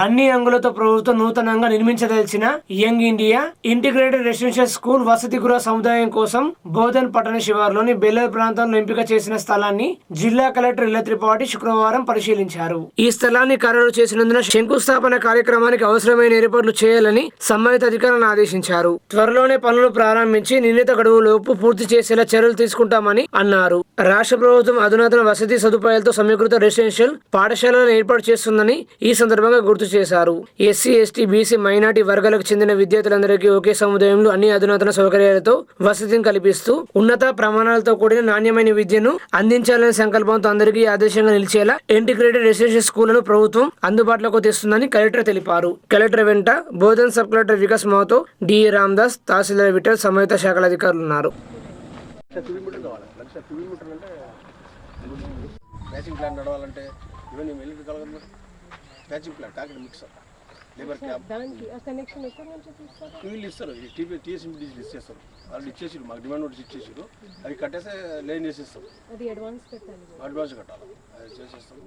అన్ని అంగులతో ప్రభుత్వం నూతనంగా నిర్మించదలిచిన young India integrated residential school వసతి గృహ సముదాయం కోసం బోధన్ పట్టణ శివారులోని బెల్లర్ ప్రాంతంలో ఎంపిక చేసిన స్థలాన్ని జిల్లా కలెక్టర్ ఇళ్ల త్రిపాఠి శుక్రవారం పరిశీలించారు. ఈ స్థలాన్ని ఖరారు చేసినందున శంకుస్థాపన కార్యక్రమానికి అవసరమైన ఏర్పాట్లు చేయాలని సంబంధిత అధికారులను ఆదేశించారు. త్వరలోనే పనులు ప్రారంభించి నిర్ణీత గడువులోపు పూర్తి చేసేలా చర్యలు తీసుకుంటామని అన్నారు. రాష్ట్ర ప్రభుత్వం అధునాతన వసతి సదుపాయాలతో సమీకృత రెసిడెన్షియల్ పాఠశాలను ఏర్పాటు చేస్తుందని ఈ సందర్భంగా గుర్తు చేశారు. ఎస్సీ, ఎస్టీ, బీసీ, మైనార్టీ వర్గాలకు చెందిన విద్యార్థులందరికీ ఒకే సముదాయంలో అన్ని అధునాతన సౌకర్యాలతో వసతిని కల్పిస్తూ ఉన్నత ప్రమాణాలతో కూడిన నాణ్యమైన విద్యను అందించాలనే సంకల్పంతో అందరికీ ఆదేశంగా నిలిచేలా ఇంటిగ్రేటెడ్ రెసిడెన్షియల్ స్కూళ్లను ప్రభుత్వం అందుబాటులోకి తెస్తుందని కలెక్టర్ తెలిపారు. కలెక్టర్ వెంట Bodhan sub collector Vikas Mahato, D Ramdas, తహసీల్దార్ విఠల్, సంబంధిత శాఖల అధికారులు ఉన్నారు. ప్యాచింగ్ ప్లాన్ నడవాలంటే ఇవన్నీ ఎల్ఈడి కలగదు. Patching plan packet mixer labour cab వీళ్ళు ఇస్తారు. టీఎస్ఎంపీ డీజిల్ ఇచ్చేస్తారు. వాళ్ళు ఇచ్చేసారు, మాకు డిమాండ్ నోటీస్ ఇచ్చేసారు. అవి కట్టేస్తే లైన్ చేసేస్తాం. అడ్వాన్స్ కట్టాలి, అది చేసేస్తాం.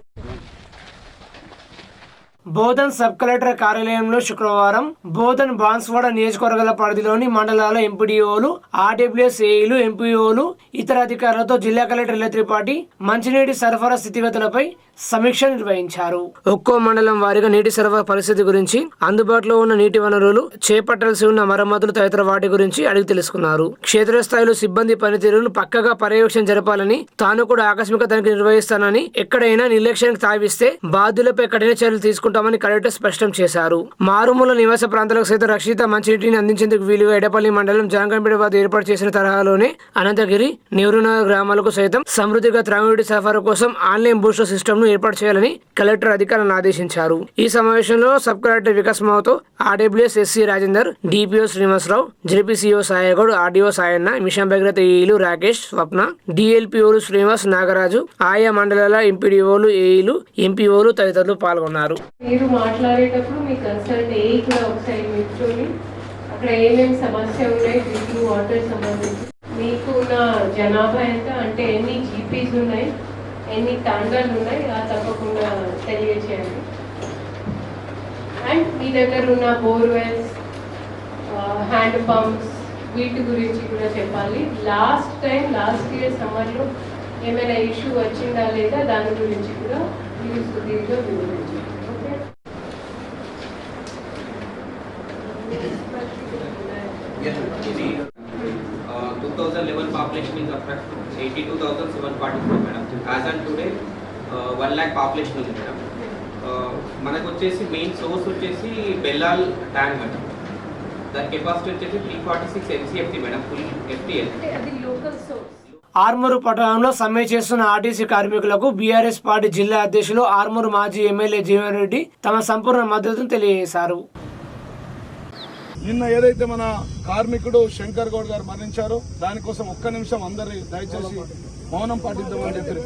బోధన్ సబ్ కలెక్టర్ కార్యాలయంలో శుక్రవారం బోధన్ బాన్స్వాడ నియోజకవర్గాల పరిధిలోని మండలాల ఎంపీడీఓలు, ఆర్డబ్ల్యూఎస్ ఏఈలు, ఎంపీఓలు, ఇతర అధికారులతో జిల్లా కలెక్టర్ ఇళ్ల త్రిపాఠి మంచినీటి సరఫరా స్థితిగతులపై సమీక్ష నిర్వహించారు. ఒక్కో మండలం వారీగా నీటి సరఫరా పరిస్థితి గురించి, అందుబాటులో ఉన్న నీటి వనరులు, చేపట్టాల్సి ఉన్న మరమ్మతులు తదితర వాటి గురించి అడిగి తెలుసుకున్నారు. క్షేత్రస్థాయిలో సిబ్బంది పనితీరును పక్కగా పర్యవేక్షణ జరపాలని, తాను కూడా ఆకస్మిక తనిఖీ నిర్వహిస్తానని, ఎక్కడైనా నిర్లక్ష్యానికి తావిస్తే బాధ్యులపై కఠిన చర్యలు తీసుకుంటామని కలెక్టర్ స్పష్టం చేశారు. మారుమూల నివాస ప్రాంతాలకు సైతం రక్షిత మంచినీటిని అందించేందుకు వీలుగా ఎడపల్లి మండలం జాంకంపేట వద్ద ఏర్పాటు చేసిన తరహాలోనే అనంతగిరి, నెహ్రూనగర్ గ్రామాలకు సైతం సమృద్ధిగా త్రాగునీటి సరఫరా కోసం ఆన్లైన్ బూస్టర్ సిస్టమ్ ఏర్పాటు చేయాలని కలెక్టర్ అధికారులను ఆదేశించారు. ఈ సమావేశంలో sub collector Vikas Mahato, RWS SE Rajender, DPO Srinivasarao, JPCO Sayagoud, RDO Sayanna, mission Bhagiratha ఏఈలు రాకేష్, స్వప్న, డిఎల్పిఓలు శ్రీనివాస్, నాగరాజు, ఆయా మండలాల ఎంపీడీఓలు, ఏఈలు, ఎంపీఓలు తదితరులు పాల్గొన్నారు. మీరు మాట్లాడేటప్పుడు మీ కన్సర్న్ ఏఈ కూడా ఒకసారి కూర్చొని అక్కడ ఏమేమి సమస్య ఉన్నాయి, డ్రింకింగ్ వాటర్ సంబంధించి మీకు ఉన్న జనాభా ఎంత, అంటే ఎన్ని జీపీస్ ఉన్నాయి, ఎన్ని టాంగాలు ఉన్నాయి, తప్పకుండా తెలియచేయండి. అండ్ మీ దగ్గర ఉన్న బోర్వెల్స్, హ్యాండ్ పంప్స్, వీటి గురించి కూడా చెప్పాలి. లాస్ట్ ఇయర్ సమ్మర్లో ఏమైనా ఇష్యూ వచ్చిందా లేదా దాని గురించి కూడా మీరు సుదీర్ఘంగా వివరించండి. Okay, 2011 population is approximately 82,744 madam. As on today 1 lakh population ఉంది మేడం. మనకు వచ్చేసి మెయిన్ సోర్స్ వచ్చేసి బెల్లాల్ ట్యాంక్ మేడం. దాని కెపాసిటీ వచ్చేసి 346 MCFT మేడం, ఫుల్ FTL. అది లోకల్ సోర్స్. ఆర్మూరు పట్టణంలో సమ్మె చేస్తున్న ఆర్టీసీ కార్మికులకు బీఆర్ఎస్ పార్టీ జిల్లా అధ్యక్షులు ఆర్మూరు మాజీ ఎమ్మెల్యే జీవన్ రెడ్డి తమ సంపూర్ణ మద్దతును తెలియజేశారు. నిన్న ఏదైతే మన కార్మికుడు శంకర్ గౌడ్ గారు మరణించారో దానికోసం ఒక్క నిమిషం అందరి దయచేసి మౌనం పాటిద్దామని చెప్పారు.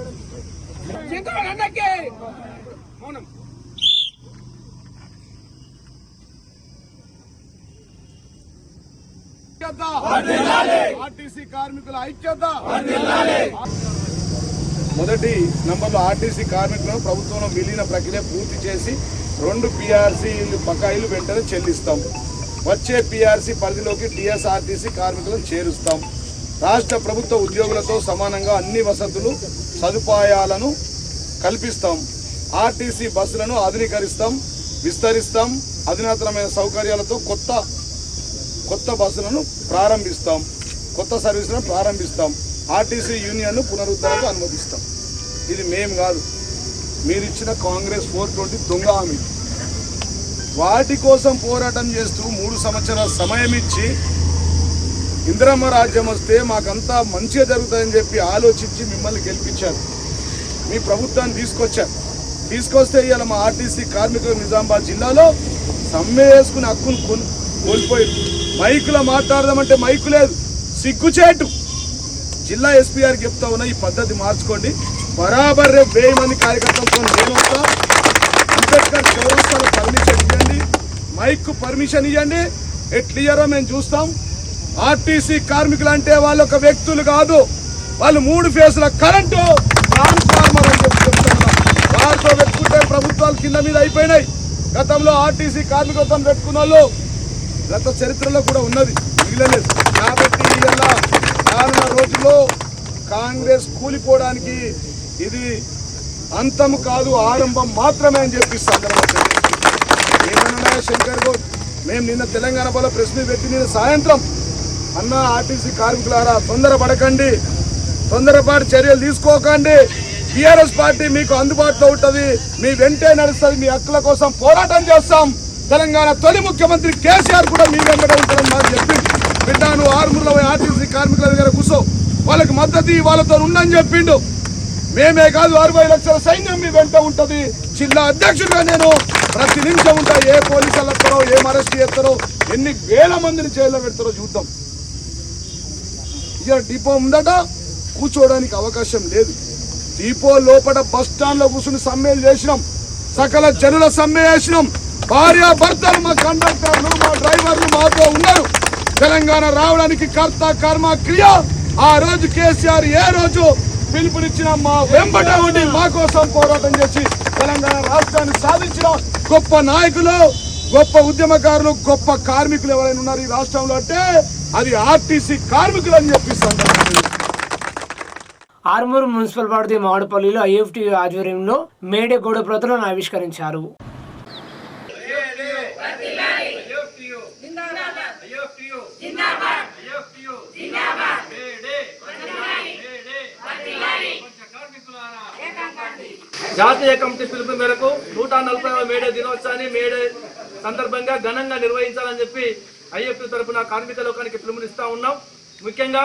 ఆర్టీసీ కార్మికుల ఐక్యత. మొదటి నంబర్లో ఆర్టీసీ కార్మికులను ప్రభుత్వంలో విలీన ప్రక్రియ పూర్తి చేసి 2 PRC బకాయిలు వెంటనే చెల్లిస్తాం. వచ్చే PRC పరిధిలోకి TSRTC కార్మికులను చేరుస్తాం. రాష్ట్ర ప్రభుత్వ ఉద్యోగులతో సమానంగా అన్ని వసతులు సదుపాయాలను కల్పిస్తాం. ఆర్టీసీ బస్సులను ఆధునీకరిస్తాం, విస్తరిస్తాం. అధునాతనమైన సౌకర్యాలతో కొత్త బస్సులను ప్రారంభిస్తాం, కొత్త సర్వీసులను ప్రారంభిస్తాం. ఆర్టీసీ యూనియన్ను పునరుద్ధరణకు అనుమతిస్తాం. ఇది మేము కాదు, మీరిచ్చిన కాంగ్రెస్ 420 దొంగ హామీ. వాటి కోసం పోరాటం చేస్తూ 3 సంవత్సరాల సమయం ఇచ్చి ఇందిరమ్మ రాజ్యం వస్తే మాకంతా మంచిగా జరుగుతుందని చెప్పి ఆలోచించి మిమ్మల్ని గెలిపించారు. మీ ప్రభుత్వాన్ని తీసుకొస్తే ఇవాళ మా ఆర్టీసీ కార్మికులు నిజామాబాద్ జిల్లాలో సమ్మె వేసుకుని హక్కును కోల్పోయారు. మైకులో మాట్లాడదామంటే మైకు లేదు, సిగ్గుచేటు. జిల్లా ఎస్పీ గారికి చెప్తా ఉన్నా, ఈ పద్ధతి మార్చుకోండి. బరాబర్ రేపు 1000 మంది కార్యకర్తలతో నేను వస్తా. అంబేద్కర్ చౌరస్తాలో పర్మిషన్ ఇవ్వండి, మైక్ పర్మిషన్ ఇవ్వండి. ఎట్లియరో మేము చూస్తాం. ఆర్టీసీ కార్మికులు అంటే వాళ్ళు ఒక వ్యక్తులు కాదు, వాళ్ళు 3 ఫేజ్ల కరెంటు ట్రాన్స్ఫార్మర్ అని చెప్పి చెప్తున్నారు. వారితో పెట్టుకుంటే ప్రభుత్వాలు కింద మీద అయిపోయినాయి. గతంలో ఆర్టీసీ కార్మికులతో పెట్టుకున్న వాళ్ళు గత చరిత్రలో కూడా ఉన్నది, మిగిలలేదు. కాబట్టి ఇలా రానున్న రోజుల్లో కాంగ్రెస్ కూలిపోవడానికి ఇది అంతం కాదు, ఆరంభం మాత్రమే అని చెప్పి సందర్భంగా ఏమన్నా శంకర్ గౌడ్, మేము నిన్న తెలంగాణ వల్ల ప్రెస్ మీట్ పెట్టి నిన్న సాయంత్రం అన్న ఆర్టీసీ కార్మికులారా తొందరపడకండి, తొందరపాటు చర్యలు తీసుకోకండి, టీఆర్ఎస్ పార్టీ మీకు అందుబాటులో ఉంటుంది, మీ వెంటే నడుస్తుంది, మీ హక్కుల కోసం పోరాటం చేస్తాం. తెలంగాణ తొలి ముఖ్యమంత్రి కేసీఆర్ కూడా మీ వెంబడే ఉంటారని మాకు చెప్పిండు. బిడ్డ నువ్వు ఆర్మూర్లో ఆర్టీసీ కార్మికుల దగ్గర కూర్చో, వాళ్ళకి మద్దతు వాళ్ళతో ఉండని చెప్పిండు. మేమే కాదు 60 లక్షల సైన్యం మీ వెంట ఉంటుంది. జిల్లా అధ్యక్షుడిగా నేను ప్రతి నిమిషం ఉంటా. ఏ పోలీసులు వస్తారో, ఏం అరెస్ట్ చేస్తారో, ఎన్ని వేల మందిని జైల్లో పెడతారో చూద్దాం. ఇక డిపో ఉందట, కూర్చోవడానికి అవకాశం లేదు. డిపో లోపల బస్ స్టాండ్ లో కూర్చుని సమ్మెలు చేసినాం, సకల జనుల సమ్మె చేసినాం. భార్య భర్తలు, మా కండక్టర్లు, మా డ్రైవర్లు మాతో ఉన్నారు. తెలంగాణ రావడానికి కర్త కర్మ క్రియ. ఆ రోజు కేసీఆర్ ఏ రోజు పిలుపునిచ్చిన మా వెంబట ఉండి మా కోసం పోరాటం చేసి తెలంగాణ రాష్ట్రాన్ని సాధించిన గొప్ప నాయకులు, గొప్ప ఉద్యమకారులు, గొప్ప కార్మికులు ఎవరైనా ఉన్నారు ఈ రాష్ట్రంలో అంటే అది ఆర్టీసీ కార్మికులు అని చెప్పిస్తాను. ఆర్మూరు మున్సిపల్ పరిధి మామిడిపల్లిలో ఐఎఫ్టీ ఆధ్వర్యంలో మేడే గోడ ప్రతులను ఆవిష్కరించారు. జాతీయ కమిటీ పిలుపు మేరకు 140వ మేడే దినోత్సవాన్ని మేడే సందర్భంగా ఘనంగా నిర్వహించాలని చెప్పి ఐఎఫ్టీ తరఫున కార్మిక లోకానికి పిలుపునిస్తా ఉన్నాం. ముఖ్యంగా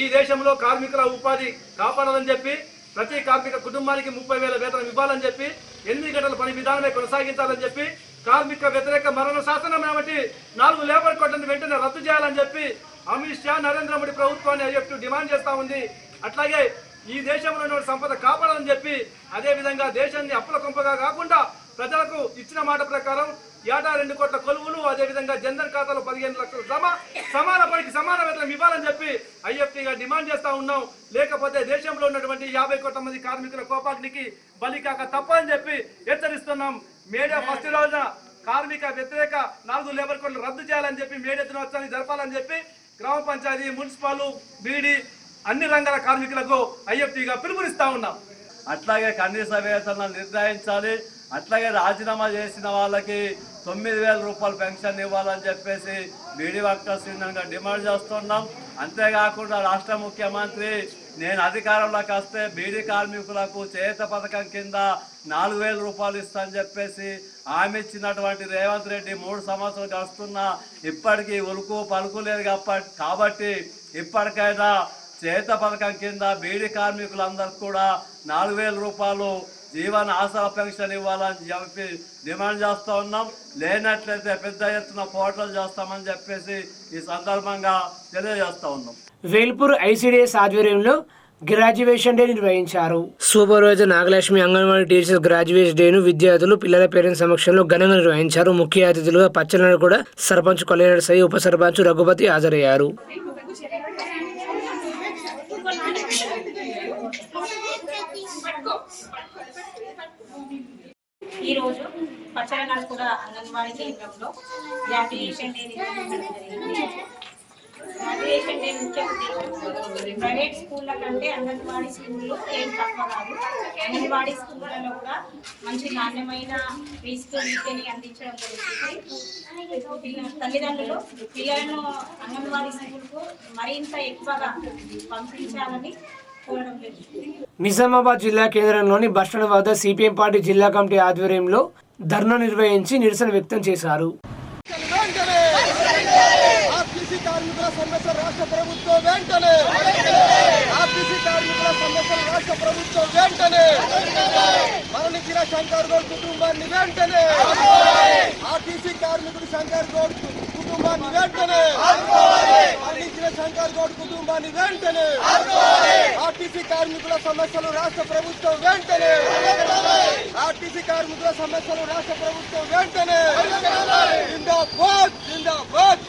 ఈ దేశంలో కార్మికుల ఉపాధి కాపాడాలని చెప్పి ప్రతి కార్మిక కుటుంబానికి 30,000 వేతనం ఇవ్వాలని చెప్పి 8 గంటల పని విధానమే కొనసాగించాలని చెప్పి కార్మిక వ్యతిరేక మరణ శాసనం కాబట్టి 4 లేబర్ కోడ్లను వెంటనే రద్దు చేయాలని చెప్పి అమిత్ షా నరేంద్ర మోడీ ప్రభుత్వాన్ని ఐఎఫ్టీ డిమాండ్ చేస్తా ఉంది. అట్లాగే ఈ దేశంలో ఉన్న సంపద కాపాడాలని చెప్పి అదే విధంగా దేశాన్ని అప్పుల కొంపగా కాకుండా ప్రజలకు ఇచ్చిన మాట ప్రకారం ఏటా 2 కోట్ల కొలువులు, అదేవిధంగా జన్ధన్ ఖాతాలో 15 లక్షల సమాన పనికి సమాన వేతనం ఇవ్వాలని చెప్పి ఐఎఫ్టీగా డిమాండ్ చేస్తా ఉన్నాం. లేకపోతే దేశంలో ఉన్నటువంటి 50 కోట్ల మంది కార్మికుల కోపాగ్నికి బలి కాక తప్పని చెప్పి హెచ్చరిస్తున్నాం. మేడే ఫస్ట్ రోజున కార్మిక వ్యతిరేక 4 లేబర్ కోడ్లు రద్దు చేయాలని చెప్పి మేడే దినోత్సవాన్ని జరపాలని చెప్పి గ్రామ పంచాయతీ, మున్సిపల్, బీడీ అన్ని రంగాల కార్మికులకు ఐఎఫ్టీగా పిలుపునిస్తా ఉన్నాం. అట్లాగే కనీస వేతనం నిర్ణయించాలి. అట్లాగే రాజీనామా చేసిన వాళ్ళకి 9,000 రూపాయలు పెన్షన్ ఇవ్వాలని చెప్పేసి బీడీ వర్కర్స్ యూనియన్గా డిమాండ్ చేస్తున్నాం. అంతేకాకుండా రాష్ట్ర ముఖ్యమంత్రి నేను అధికారంలోకి వస్తే బీడీ కార్మికులకు చేత పథకం కింద 4,000 రూపాయలు ఇస్తానని చెప్పేసి హామీ ఇచ్చినటువంటి రేవంత్ రెడ్డి 3 సంవత్సరాలు గడుస్తున్నా ఇప్పటికీ ఉలుకు పలుకు లేదు కాబట్టి ఇప్పటికైనా చేత పథకం కింద బీడీ కార్మికులందరికీ కూడా 4,000 రూపాయలు జీవన ఆసరా పెన్షన్ ఇవ్వాలని చెప్పి డిమాండ్ చేస్తూ ఉన్నాం. లేనట్లయితే పెద్ద ఎత్తున పోరాటాలు చేస్తామని చెప్పేసి ఈ సందర్భంగా తెలియజేస్తూ ఉన్నాం. వేల్పూర్ ఐసిడిఎస్ ఆధ్వర్యంలో గ్రాడ్యుయేషన్ డే నిర్వహించారు. Supervisor Nagalakshmi anganwadi teachers graduation డేను విద్యార్థులు, పిల్లల పేరెంట్స్ సమక్షంలో ఘనంగా నిర్వహించారు. ముఖ్య అతిథులుగా పచ్చనాడు కూడా సర్పంచ్ కొల్లేరు సై, ఉప సర్పంచ్ రఘుపతి హాజరయ్యారు. ఈరోజు పచ్చలనాడు కూడా అంగన్వాడీ కేంద్రంలో గ్రాడ్యుయేషన్ డే నిర్వహించడం జరిగింది. గ్రాడ్యుయేషన్ డే ముఖ్య ఉద్దేశం ప్రైవేట్ స్కూళ్ళ కంటే అంగన్వాడీ స్కూళ్ళు ఏం తక్కువ కాదు. అంగన్వాడీ స్కూళ్ళలో కూడా మంచి నాణ్యమైన ఫీజుతో విద్యని అందించడం జరుగుతుంది. తల్లిదండ్రులు పిల్లలను అంగన్వాడీ స్కూల్కు మరింత ఎక్కువగా పంపించాలని కోరడం జరుగుతుంది. నిజామాబాద్ జిల్లా కేంద్రంలోని బస్టాండ్ వద్ద సిపిఎం పార్టీ జిల్లా కమిటీ ఆధ్వర్యంలో ధర్నా నిర్వహించి నిరసన వ్యక్తం చేశారు. మరణించిన శంకర్ గౌడ్ కుటుంబాన్ని వెంటనే, ఆర్టీసీ కార్మికుడు శంకర్ గౌడ్ కుటుంబాన్ని వెంటనే, మరణించిన శంకర్ గౌడ్ కుటుంబాన్ని వెంటనే, ఆర్టీసీ కార్మికుల సమస్యలు రాష్ట్ర ప్రభుత్వం వెంటనే, ఆర్టీసీ కార్మికుల సమస్యలు రాష్ట్ర ప్రభుత్వం వెంటనే. జిందాబాద్ జిందాబాద్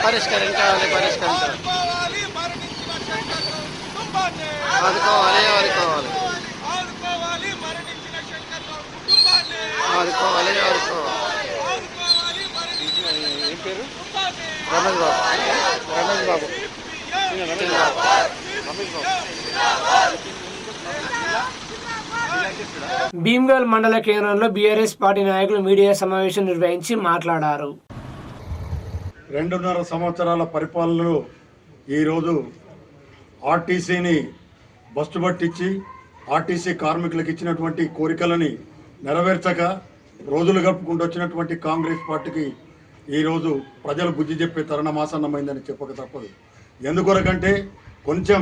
పరిష్కరించాలి, ఆదుకోవాలి మరణించిన శంకర్ గౌడ్ కుటుంబాన్ని, ఆదుకోవాలి ఆదుకోవాలి మరణించిన శంకర్ గౌడ్ కుటుంబాన్ని. భీమ్గల్ మండల కేంద్రంలో బీఆర్ఎస్ పార్టీ నాయకులు మీడియా సమావేశం నిర్వహించి మాట్లాడారు. 2.5 సంవత్సరాల పరిపాలనలో ఈరోజు ఆర్టీసీని బస్సు పట్టించి ఆర్టీసీ కార్మికులకు ఇచ్చినటువంటి కోరికలని నెరవేర్చక రోజులు గడుపుకుంటూ వచ్చినటువంటి కాంగ్రెస్ పార్టీకి ఈరోజు ప్రజలు బుద్ధి చెప్పే తరుణమాసన్నమైందని చెప్పక తప్పదు. ఎందుకొరకంటే కొంచెం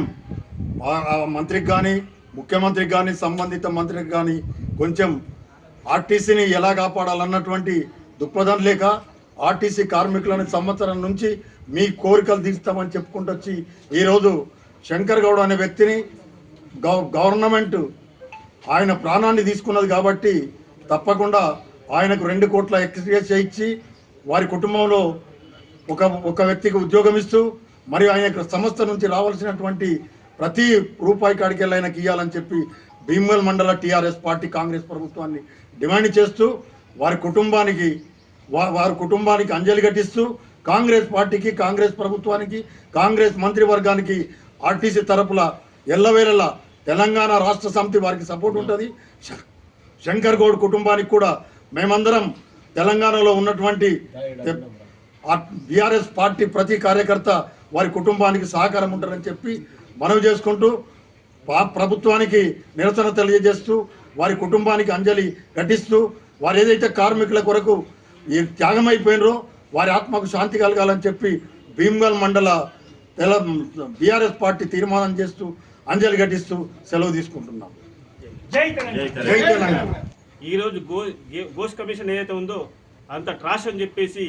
మంత్రికి కానీ ముఖ్యమంత్రికి కానీ సంబంధిత మంత్రికి కానీ కొంచెం ఆర్టీసీని ఎలా కాపాడాలన్నటువంటి దృక్పథం లేక ఆర్టీసీ కార్మికులను సంవత్సరం నుంచి మీ కోరికలు తీస్తామని చెప్పుకుంటూ వచ్చి ఈరోజు శంకర్ గౌడ్ అనే వ్యక్తిని గవర్నమెంట్ ఆయన ప్రాణాన్ని తీసుకున్నది కాబట్టి తప్పకుండా ఆయనకు 2 కోట్ల ఎక్స్గ్రేషియా ఇచ్చి వారి కుటుంబంలో ఒక వ్యక్తికి ఉద్యోగం ఇస్తూ మరియు ఆయన సంస్థ నుంచి రావాల్సినటువంటి ప్రతి రూపాయి కాడికి వెళ్ళి ఆయనకి ఇవ్వాలని చెప్పి భీమ్గల్ మండల టీఆర్ఎస్ పార్టీ కాంగ్రెస్ ప్రభుత్వాన్ని డిమాండ్ చేస్తూ వారి కుటుంబానికి అంజలి ఘటిస్తూ కాంగ్రెస్ పార్టీకి కాంగ్రెస్ ప్రభుత్వానికి కాంగ్రెస్ మంత్రివర్గానికి ఆర్టీసీ తరపుల ఎల్లవేళలా తెలంగాణ రాష్ట్ర సమితి వారికి సపోర్ట్ ఉంటుంది. శంకర్ గౌడ్ కుటుంబానికి కూడా మేమందరం తెలంగాణలో ఉన్నటువంటి బీఆర్ఎస్ పార్టీ ప్రతి కార్యకర్త వారి కుటుంబానికి సహకారం ఉంటారని చెప్పి మనవి చేసుకుంటూ ప్రభుత్వానికి నిరసన తెలియజేస్తూ వారి కుటుంబానికి అంజలి ఘటిస్తూ వారు ఏదైతే కార్మికుల కొరకు త్యాగం అయిపోయినరో వారి ఆత్మకు శాంతి కలగాలని చెప్పి భీమ్గల్ మండల బీఆర్ఎస్ పార్టీ తీర్మానం చేస్తూ అంజలి ఘటిస్తూ సెలవు తీసుకుంటున్నాం. జై తెలంగాణ. ఈరోజు గోష్ కమిషన్ ఏదైతే ఉందో అంత ట్రాష్ అని చెప్పేసి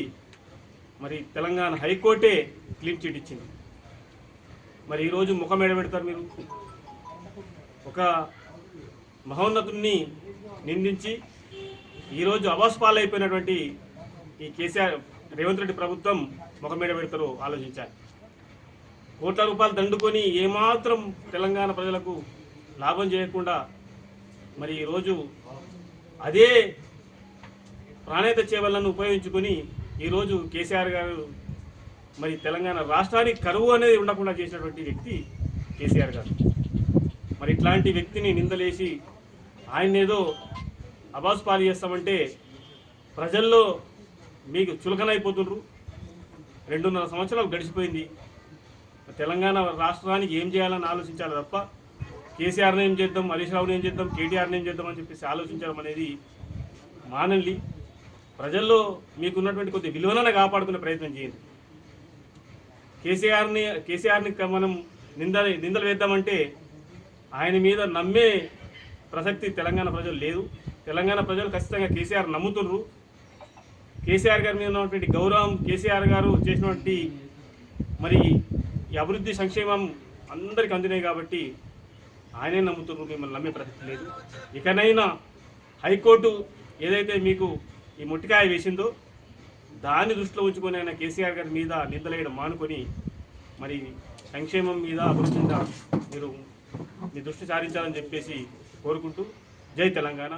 మరి తెలంగాణ హైకోర్టే క్లీన్ చిట్ ఇచ్చింది. మరి ఈరోజు ముఖం ఎడబెడతారు మీరు? ఒక మహోన్నతుడిని నిందించి ఈరోజు అవాస్పాలైపోయినటువంటి ఈ కేసీఆర్ రేవంత్ రెడ్డి ప్రభుత్వం ముఖం మీద పెడతారో ఆలోచించాలి. కోట్ల రూపాయలు దండుకొని ఏమాత్రం తెలంగాణ ప్రజలకు లాభం చేయకుండా మరి ఈరోజు అదే ప్రాణేత చేవలను ఉపయోగించుకొని ఈరోజు కేసీఆర్ గారు మరి తెలంగాణ రాష్ట్రానికి కరువు అనేది ఉండకుండా చేసినటువంటి వ్యక్తి కేసీఆర్ గారు. మరి ఇట్లాంటి వ్యక్తిని నిందలేసి ఆయన ఏదో అబాస్ పాలు చేస్తామంటే ప్రజల్లో మీకు చులకనైపోతుండ్రు. 2.5 సంవత్సరాలు గడిచిపోయింది. తెలంగాణ రాష్ట్రానికి ఏం చేయాలని ఆలోచించాలి తప్ప కేసీఆర్ని ఏం చేద్దాం, హరీష్ రావుని ఏం చేద్దాం, కేటీఆర్ని ఏం చేద్దాం అని చెప్పేసి ఆలోచించడం అనేది మానండి. ప్రజల్లో మీకున్నటువంటి కొద్ది విలువలను కాపాడుకునే ప్రయత్నం చేయండి. కేసీఆర్ని మనం నిందలు వేద్దామంటే ఆయన మీద నమ్మే ప్రసక్తి తెలంగాణ ప్రజలు లేదు. తెలంగాణ ప్రజలు ఖచ్చితంగా కేసీఆర్ నమ్ముతున్నారు. కేసీఆర్ గారి మీద ఉన్నటువంటి గౌరవం, కేసీఆర్ గారు చేసినటువంటి మరి ఈ అభివృద్ధి సంక్షేమం అందరికీ అందినాయి కాబట్టి ఆయనే నమ్ముతున్నారు. మిమ్మల్ని నమ్మే ప్రసక్తి లేదు. ఇకనైనా హైకోర్టు ఏదైతే మీకు ఈ ముట్టికాయ వేసిందో దాన్ని దృష్టిలో ఉంచుకొని ఆయన కేసీఆర్ గారి మీద నిందలేయడం మానుకొని మరి సంక్షేమం మీద అభివృద్ధి మీద మీరు మీ దృష్టి సారించాలని చెప్పేసి కోరుకుంటూ జై తెలంగాణ.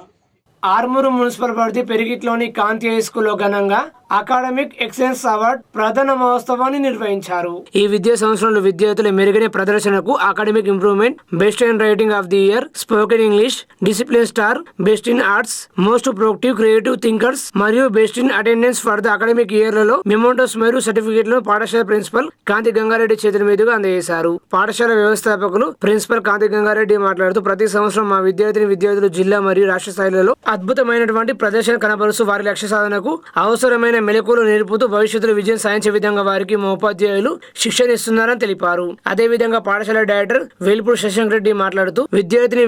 ఆర్మూరు మున్సిపల్ పరిధి పెరిగిట్లోని కాంతి హై స్కూల్లో ఘనంగా అకాడమిక్ ఎక్సలెన్స్ అవార్డ్ ప్రధాన మహోత్సవాన్ని నిర్వహించారు. ఈ విద్యా సంవత్సరంలో విద్యార్థుల మెరుగైన ప్రదర్శనకు academic improvement, best in writing of the year, spoken English, discipline star, best in arts, most productive creative thinkers మరియు best in attendance for the academic ఇయర్లలో మెమోంటోస్ మరియు సర్టిఫికెట్లను పాఠశాల ప్రిన్సిపల్ కాంతి గంగారెడ్డి చేతుల మీదుగా అందజేశారు. పాఠశాల వ్యవస్థాపకులు ప్రిన్సిపల్ కాంతి గంగారెడ్డి మాట్లాడుతూ ప్రతి సంవత్సరం మా విద్యార్థులు జిల్లా మరియు రాష్ట్ర స్థాయిలలో అద్భుతమైనటువంటి ప్రదర్శన కనబరుస్తూ వారి లక్ష్య సాధనకు అవసరమైన మెలకువలు నేర్పుతూ భవిష్యత్తులో విజయం సాధించే విధంగా వారికి మా ఉపాధ్యాయులు శిక్షణ ఇస్తున్నారని తెలిపారు. అదేవిధంగా పాఠశాల డైరెక్టర్ వేల్పూడి శశాంక్ రెడ్డి మాట్లాడుతూ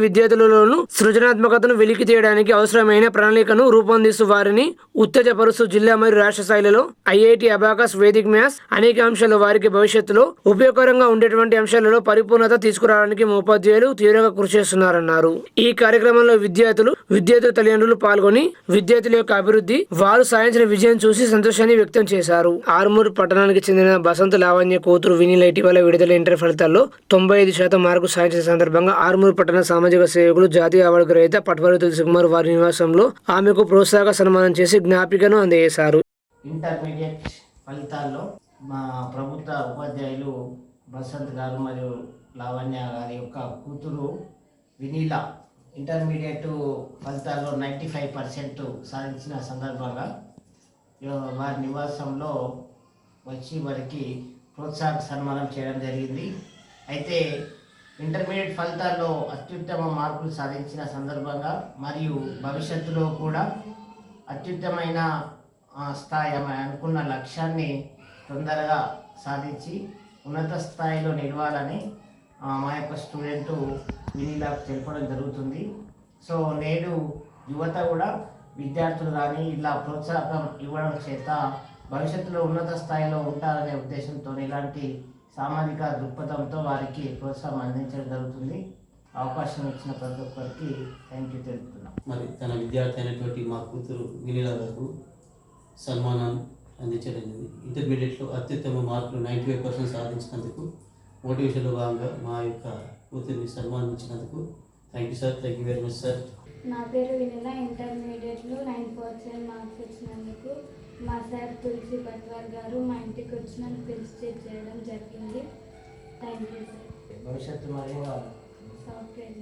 విద్యార్థులలోనూ సృజనాత్మకతను వెలికి తీయడానికి అవసరమైన ప్రణాళికను రూపొందిస్తూ వారిని ఉత్తేజపరుస్తూ జిల్లా మరియు రాష్ట్ర స్థాయిలలో ఐఐటి, అబాకస్, వేదిక్ మ్యాథ్స్ అనేక అంశాలు వారికి భవిష్యత్తులో ఉపయోగకరంగా ఉండేటువంటి అంశాలలో పరిపూర్ణత తీసుకురావడానికి మా ఉపాధ్యాయులు తీవ్రంగా కృషి చేస్తున్నారన్నారు. ఈ కార్యక్రమంలో విద్యార్థులు తల్లి తల్లిదండ్రులు పాల్గొని విద్యార్థుల యొక్క అభివృద్ధి, వారు సాధించిన విజయం చూసి సంతోషాన్ని వ్యక్తం చేశారు. ఆర్మూర్ పట్టణానికి చెందిన బసంత లావణ్య కూతురు వినీల ఇటీవల విడుదల ఇంటర్ ఫలితాల్లో 95% మార్కులు సాధించిన సందర్భంగా ఆర్మూర్ పట్టణ సామాజిక సేవకులు, జాతీయ అవార్డు గ్రహీత పట్వారి తులసికుమార్ వారి నివాసంలో ఆమెకు ప్రోత్సాహక సన్మానం చేసి జ్ఞాపికను అందజేశారు. ఇంటర్మీడియట్ ఫలితాల్లో మా ప్రభుత్వ ఉపాధ్యాయులు బసంత్ గారు మరియు లావణ్య గారి యొక్క కూతురు వినీల ఇంటర్మీడియట్ ఫలితాల్లో 95% సాధించిన సందర్భంగా వారి నివాసంలో వచ్చి వారికి ప్రోత్సాహక సన్మానం చేయడం జరిగింది. అయితే ఇంటర్మీడియట్ ఫలితాల్లో అత్యుత్తమ మార్కులు సాధించిన సందర్భంగా మరియు భవిష్యత్తులో కూడా అత్యుత్తమైన స్థాయి అనుకున్న లక్ష్యాన్ని తొందరగా సాధించి ఉన్నత స్థాయిలో నిలవాలని మా యొక్క స్టూడెంట్ వినీలకు తెలపడం జరుగుతుంది. సో నేడు యువత కూడా విద్యార్థులు కానీ ఇలా ప్రోత్సాహం ఇవ్వడం చేత భవిష్యత్తులో ఉన్నత స్థాయిలో ఉంటారనే ఉద్దేశంతో ఇలాంటి సామాజిక దృక్పథంతో వారికి ప్రోత్సాహం అందించడం జరుగుతుంది. అవకాశం ఇచ్చిన ప్రతి ఒక్కరికి థ్యాంక్ యూ తెలుపుతున్నాం. మరి తన విద్యార్థి అయినటువంటి మా కూతురు వినీల గారు సన్మానం అందించడం జరిగింది. ఇంటర్మీడియట్లో అత్యుత్తమ మార్కులు 95% సాధించినందుకు మోటివేషన్లో భాగంగా మా యొక్క కూతురిని సన్మానించినందుకు thank you sir. Thank you very much sir. నా పేరు వినీల. ఇంటర్మీడియట్లో 9% మార్క్స్ వచ్చినందుకు మా సార్ తులసి పట్వార్ గారు మా ఇంటికి వచ్చి నన్ను ఫెలిసిటేట్ చేయడం జరిగింది. Thank you sir. భవిష్యత్తు మరియు సాఫ్ట్వేర్